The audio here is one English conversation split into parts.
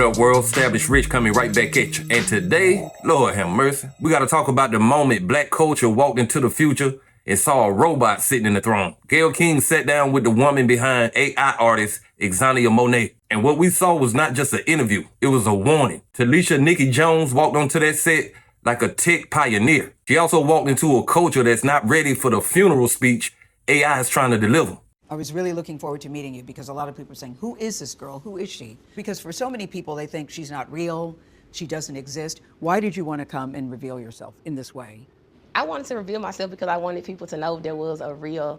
up, world? establishedrich coming right back at you. And today, Lord have mercy, we got to talk about the moment black culture walked into the future and saw a robot sitting in the throne. Gayleking sat down with the woman behind AI artist Xania Monet. And what we saw was not just an interview, it was a warning. Talisha Nikki Jones walked onto that set like a tech pioneer. She also walked into a culture that's not ready for the funeral speech AI is trying to deliver. I was really looking forward to meeting you because a lot of people are saying, who is this girl? Who is she? Because for so many people, they think she's not real, she doesn't exist. Why did you want to come and reveal yourself in this way? I wanted to reveal myself because I wanted people to know there was a real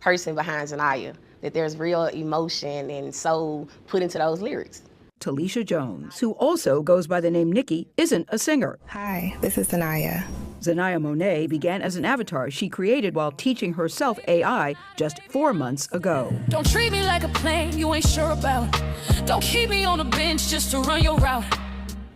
person behind Xania, that there's real emotion and soul put into those lyrics. Talisha Jones, who also goes by the name Nikki, isn't a singer. Hi, this is Xania. Xania Monet began as an avatar she created while teaching herself AI just 4 months ago. Don't treat me like a plane you ain't sure about. Don't keep me on a bench just to run your route.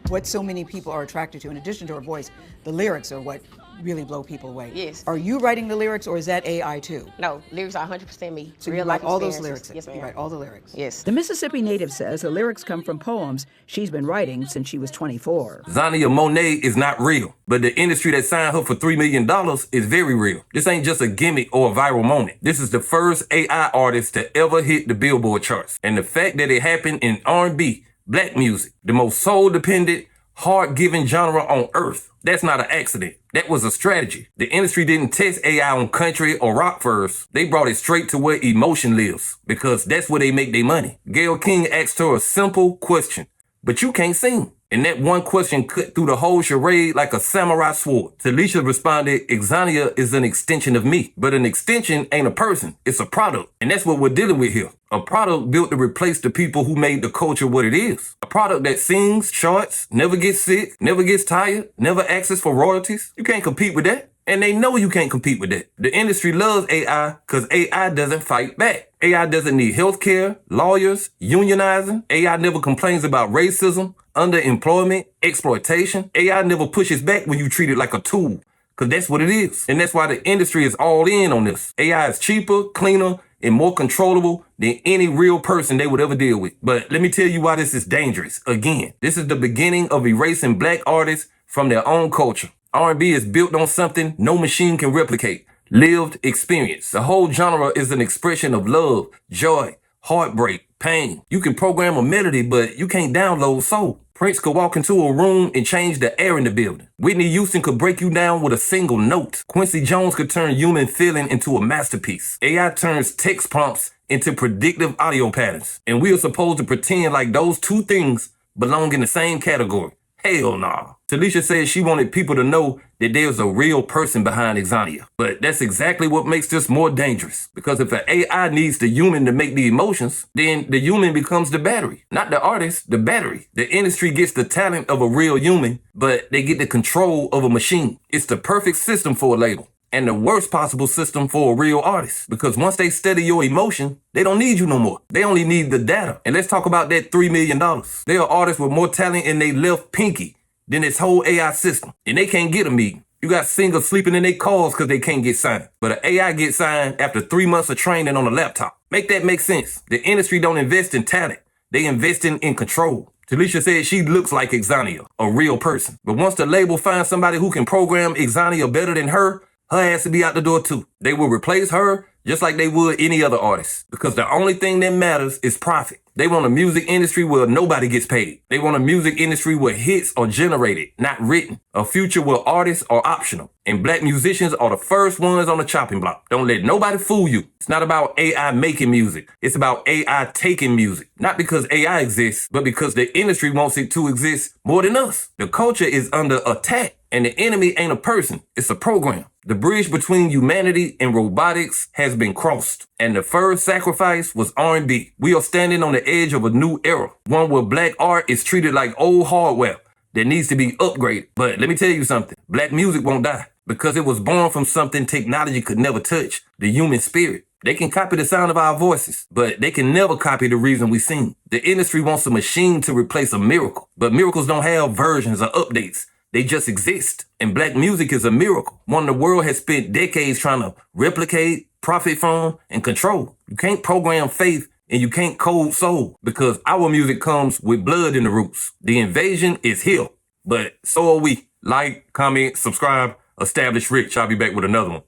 What so many people are attracted to, in addition to her voice, the lyrics are what really blow people away. Yes. Are you writing the lyrics or is that AI too? No, lyrics are 100% me. So real you write life all those experiences. lyrics? Yes, ma'am. You write all the lyrics? Yes. The Mississippi native says the lyrics come from poems she's been writing since she was 24. Xania Monet is not real, but the industry that signed her for $3 million is very real. This ain't just a gimmick or a viral moment. This is the first AI artist to ever hit the Billboard charts. And the fact that it happened in R&B, black music, the most soul-dependent, hard-giving genre on earth, that's not an accident. That was a strategy. The industry didn't test AI on country or rock first. They brought it straight to where emotion lives, because that's where they make their money. Gayleking asked her a simple question, but you can't sing. And that one question cut through the whole charade like a samurai sword. Talisha responded, Xania is an extension of me. But an extension ain't a person, it's a product. And that's what we're dealing with here. A product built to replace the people who made the culture what it is. A product that sings, charts, never gets sick, never gets tired, never asks for royalties. You can't compete with that. And they know you can't compete with that. The industry loves AI because AI doesn't fight back. AI doesn't need healthcare, lawyers, unionizing. AI never complains about racism, underemployment, exploitation. AI never pushes back when you treat it like a tool, because that's what it is. And that's why the industry is all in on this. AI is cheaper, cleaner, and more controllable than any real person they would ever deal with. But let me tell you why this is dangerous. Again, this is the beginning of erasing black artists from their own culture. R&B is built on something no machine can replicate. Lived experience. The whole genre is an expression of love, joy, heartbreak, pain. You can program a melody, but you can't download soul. Prince could walk into a room and change the air in the building. Whitney Houston could break you down with a single note. Quincy Jones could turn human feeling into a masterpiece. AI turns text prompts into predictive audio patterns. And we are supposed to pretend like those two things belong in the same category. Hell nah. Talisha said she wanted people to know that there's a real person behind Xania. But that's exactly what makes this more dangerous. Because if an AI needs the human to make the emotions, then the human becomes the battery. Not the artist, the battery. The industry gets the talent of a real human, but they get the control of a machine. It's the perfect system for a label. And the worst possible system for a real artist. Because once they study your emotion, they don't need you no more. They only need the data. And let's talk about that $3 million. There are artists with more talent in their left pinky than this whole AI system. And they can't get a meeting. You got singers sleeping in their cars because they can't get signed. But an AI gets signed after 3 months of training on a laptop. Make that make sense. The industry don't invest in talent. They invest in control. Talisha said she looks like Xania, a real person. But once the label finds somebody who can program Xania better than her ass to be out the door too. They will replace her just like they would any other artist. Because the only thing that matters is profit. They want a music industry where nobody gets paid. They want a music industry where hits are generated, not written. A future where artists are optional. And black musicians are the first ones on the chopping block. Don't let nobody fool you. It's not about AI making music. It's about AI taking music. Not because AI exists, but because the industry wants it to exist more than us. The culture is under attack. And the enemy ain't a person, it's a program. The bridge between humanity and robotics has been crossed. And the first sacrifice was R&B. We are standing on the edge of a new era. One where black art is treated like old hardware that needs to be upgraded. But let me tell you something. Black music won't die because it was born from something technology could never touch, the human spirit. They can copy the sound of our voices, but they can never copy the reason we sing. The industry wants a machine to replace a miracle, but miracles don't have versions or updates. They just exist. And black music is a miracle. One the world has spent decades trying to replicate, profit from, and control. You can't program faith And you can't cold soul because our music comes with blood in the roots. The invasion is here, but so are we. Like, comment, subscribe, establish Rich. I'll be back with another one.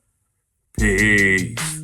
Peace.